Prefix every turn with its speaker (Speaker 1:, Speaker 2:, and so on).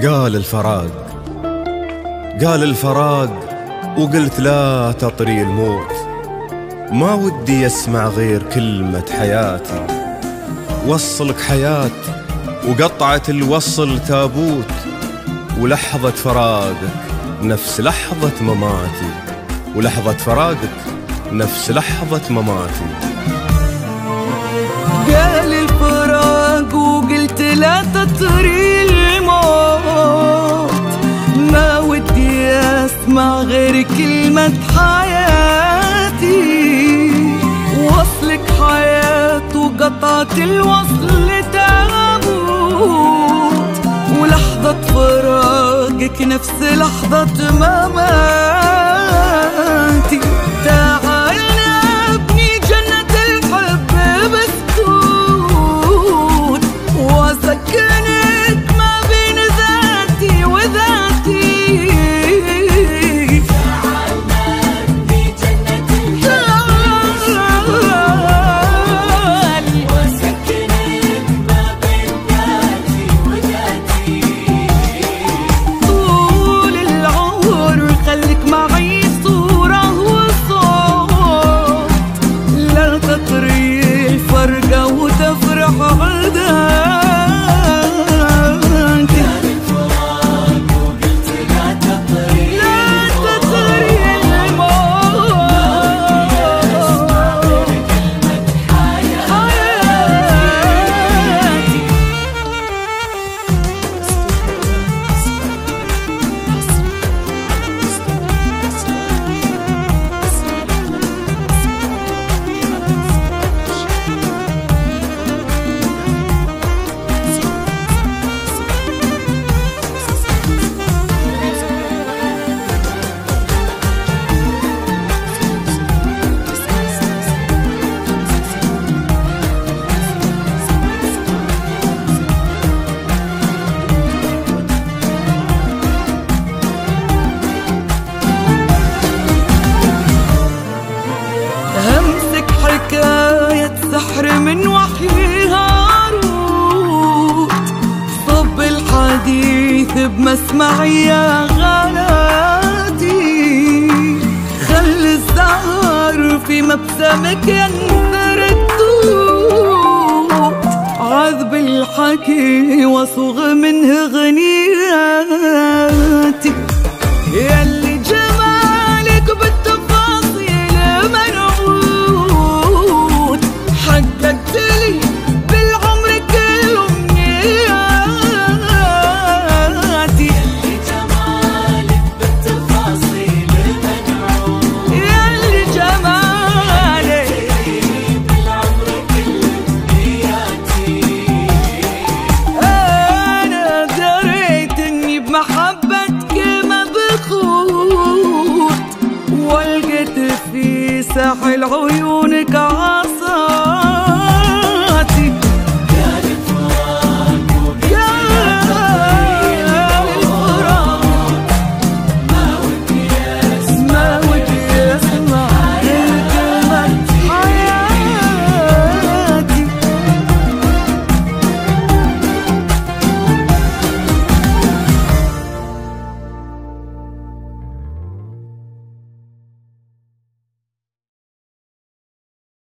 Speaker 1: قال الفراق وقلت لا تطري الموت، ما ودي اسمع غير كلمة حياتي. وصلك حياة وقطعة الوصل تابوت، ولحظة فراقك نفس لحظة مماتي، ولحظة فراقك نفس لحظة مماتي.
Speaker 2: قال الفراق وقلت لا تطري الموت، ما ودي اسمع غير كلمة حياتي. وصلك حياة وقطعة الوصل تابوت، ولحظة فراقك نفس لحظة مماتي. تعال نبني جنة الحب بسكوت، واسكنك ما بين ذاتي وذاتي. تعال نبني جنة الحب واسكنك ما بين ذاتي وذاتي. طول العمر خليك معي صورة وصوت، لا تطري الفرقة وتفرح عداك. وقلت لا تطري حكاية سحر من وحي هاروت، صب الحديث بمسمعي يا غالاتي. خل الزهر في مبسمك ينثر التوت، عذب الحكي وصغ منه غنياتي. ياللي جمالك بالتفاصيل منعوت، حققت لي بالعمر كل أمنياتي. ياللي جمالك بالتفاصيل منعوت، ياللي جمالك بالعمر كل أمنياتي. أنا دريت إني بمحبتك مبخوت، ولقيت في ساحل عيونك